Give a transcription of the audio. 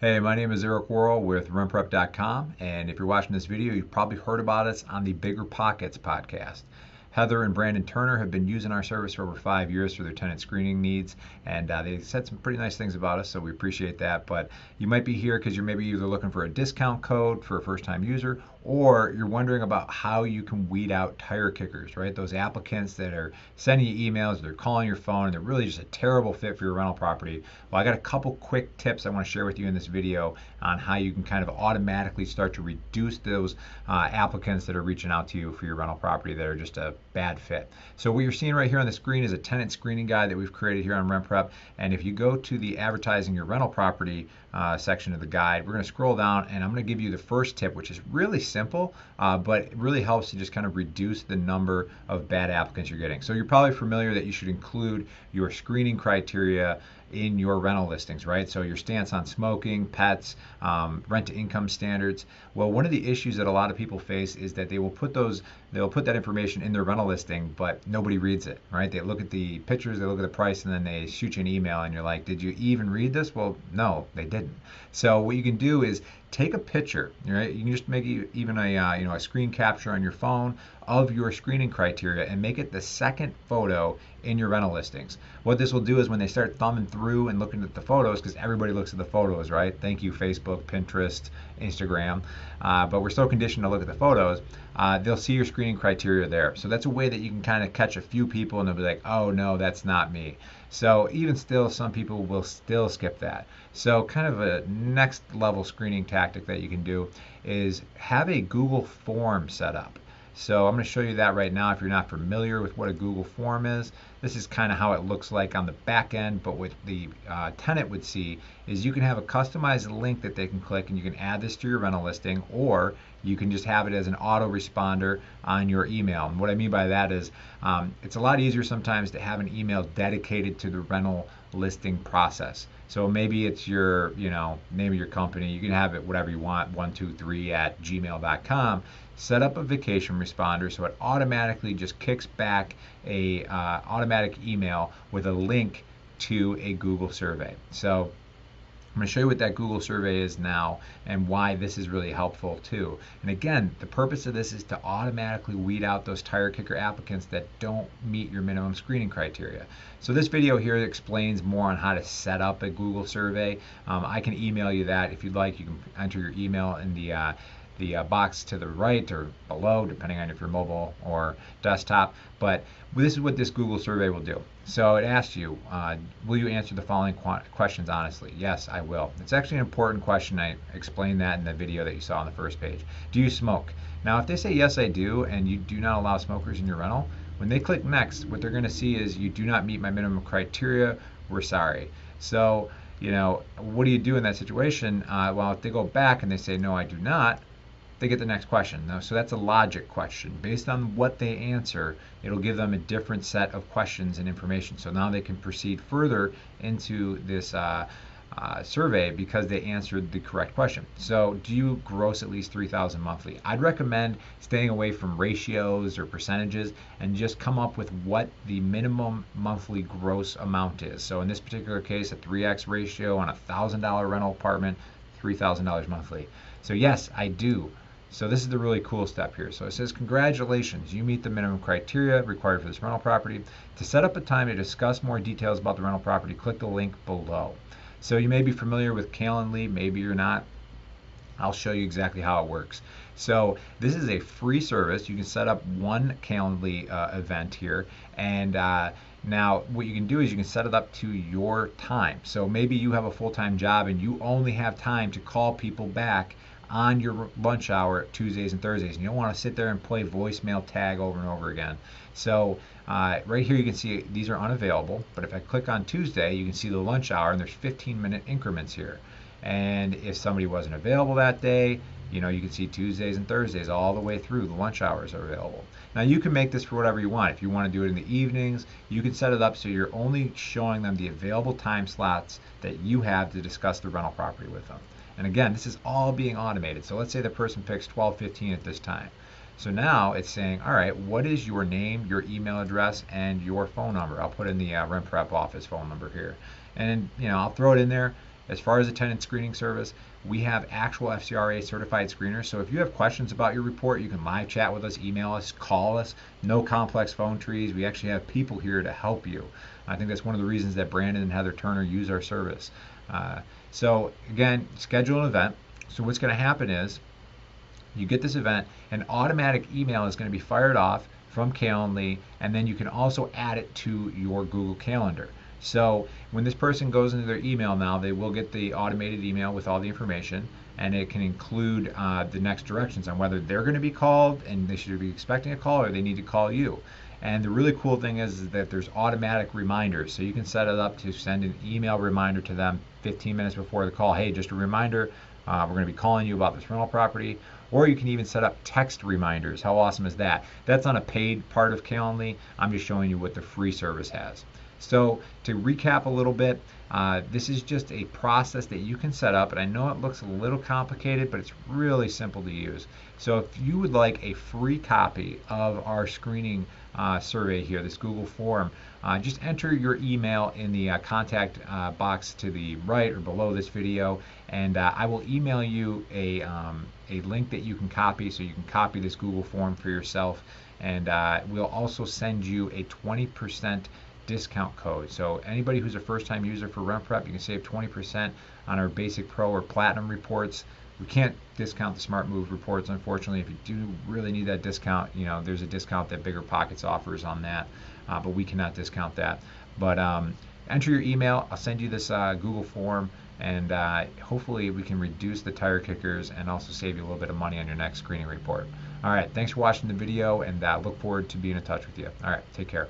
Hey, my name is Eric Worrell with RentPrep.com, and if you're watching this video, you've probably heard about us on the Bigger Pockets podcast. Heather and Brandon Turner have been using our service for over 5 years for their tenant screening needs, and they said some pretty nice things about us, so we appreciate that. But you might be here because you're maybe either looking for a discount code for a first-time user, or you're wondering about how you can weed out tire kickers, right? Those applicants that are sending you emails, they're calling your phone, and they're really just a terrible fit for your rental property. Well, I got a couple quick tips I want to share with you in this video on how you can kind of automatically start to reduce those applicants that are reaching out to you for your rental property that are just a bad fit. So what you're seeing right here on the screen is a tenant screening guide that we've created here on RentPrep. And if you go to the advertising your rental property section of the guide, we're going to scroll down and I'm going to give you the first tip, which is really simple, but it really helps to just kind of reduce the number of bad applicants you're getting. So you're probably familiar that you should include your screening criteria in your rental listings, right? So your stance on smoking, pets, rent to income standards. Well, one of the issues that a lot of people face is that they'll put that information in their rental listing, but nobody reads it, right? They look at the pictures, they look at the price, and then they shoot you an email and you're like, did you even read this? Well, no, they didn't. So what you can do is take a picture, right? You can just make even a screen capture on your phone of your screening criteria and make it the second photo in your rental listings. What this will do is when they start thumbing through and looking at the photos, because everybody looks at the photos, right? Thank you, Facebook, Pinterest, Instagram. But we're so conditioned to look at the photos, they'll see your screening criteria there. So that's a way that you can kind of catch a few people and they'll be like, oh no, that's not me. So even still, some people will still skip that. So kind of a next level screening tactic that you can do is have a Google form set up. So I'm going to show you that right now if you're not familiar with what a Google form is. This is kind of how it looks like on the back end, but what the tenant would see is you can have a customized link that they can click and you can add this to your rental listing, or you can just have it as an autoresponder on your email. And what I mean by that is it's a lot easier sometimes to have an email dedicated to the rental listing process. So maybe it's your name of your company. You can have it whatever you want, 123@gmail.com. Set up a vacation responder so it automatically just kicks back a automatic email with a link to a Google survey. So I'm going to show you what that Google survey is now and why this is really helpful too. And again, the purpose of this is to automatically weed out those tire kicker applicants that don't meet your minimum screening criteria. So this video here explains more on how to set up a Google survey. I can email you that if you'd like. You can enter your email in the box to the right or below, depending on if you're mobile or desktop. But this is what this Google survey will do. So it asks you, will you answer the following questions honestly? Yes, I will. It's actually an important question. I explained that in the video that you saw on the first page. Do you smoke? Now, if they say yes, I do, and you do not allow smokers in your rental, when they click next, what they're going to see is you do not meet my minimum criteria. We're sorry. So, what do you do in that situation? Well, if they go back and they say, no, I do not, they get the next question. Now, so that's a logic question. Based on what they answer, it'll give them a different set of questions and information. So now they can proceed further into this survey because they answered the correct question. So do you gross at least $3,000 monthly? I'd recommend staying away from ratios or percentages and just come up with what the minimum monthly gross amount is. So in this particular case, a 3x ratio on a $1,000 rental apartment, $3,000 monthly. So yes, I do. So this is the really cool step here. So it says, congratulations, you meet the minimum criteria required for this rental property. To set up a time to discuss more details about the rental property, click the link below. So you may be familiar with Calendly, maybe you're not. I'll show you exactly how it works. So this is a free service. You can set up one Calendly event here, and now what you can do is you can set it up to your time. So maybe you have a full-time job and you only have time to call people back on your lunch hour Tuesdays and Thursdays, and you don't want to sit there and play voicemail tag over and over again. So right here you can see these are unavailable, but if I click on Tuesday, you can see the lunch hour, and there's 15-minute increments here. And if somebody wasn't available that day, you can see Tuesdays and Thursdays all the way through. The lunch hours are available. Now you can make this for whatever you want. If you want to do it in the evenings, you can set it up so you're only showing them the available time slots that you have to discuss the rental property with them. And again, this is all being automated. So let's say the person picks 12:15 at this time. So now it's saying, all right, what is your name, your email address, and your phone number? I'll put in the RentPrep office phone number here. And I'll throw it in there. As far as a tenant screening service, we have actual FCRA certified screeners. So if you have questions about your report, you can live chat with us, email us, call us. No complex phone trees. We actually have people here to help you. I think that's one of the reasons that Brandon and Heather Turner use our service. So again, schedule an event. So what's going to happen is you get this event, an automatic email is going to be fired off from Calendly, and then you can also add it to your Google Calendar. So when this person goes into their email now, they will get the automated email with all the information, and it can include the next directions on whether they're going to be called and they should be expecting a call or they need to call you. And the really cool thing is that there's automatic reminders. So you can set it up to send an email reminder to them 15 minutes before the call. Hey, just a reminder, we're going to be calling you about this rental property. Or you can even set up text reminders. How awesome is that? That's on a paid part of Calendly. I'm just showing you what the free service has. So to recap a little bit, this is just a process that you can set up, and I know it looks a little complicated, but it's really simple to use. So if you would like a free copy of our screening survey here, this Google form, just enter your email in the contact box to the right or below this video, and I will email you a link that you can copy, so you can copy this Google form for yourself, and we'll also send you a 20% discount code. So anybody who's a first-time user for RentPrep, you can save 20% on our basic pro or platinum reports. We can't discount the Smart Move reports, unfortunately. If you do really need that discount, you know, there's a discount that Bigger Pockets offers on that, but we cannot discount that. But enter your email. I'll send you this Google form, and hopefully we can reduce the tire kickers and also save you a little bit of money on your next screening report. All right, thanks for watching the video, and look forward to being in touch with you. All right, take care.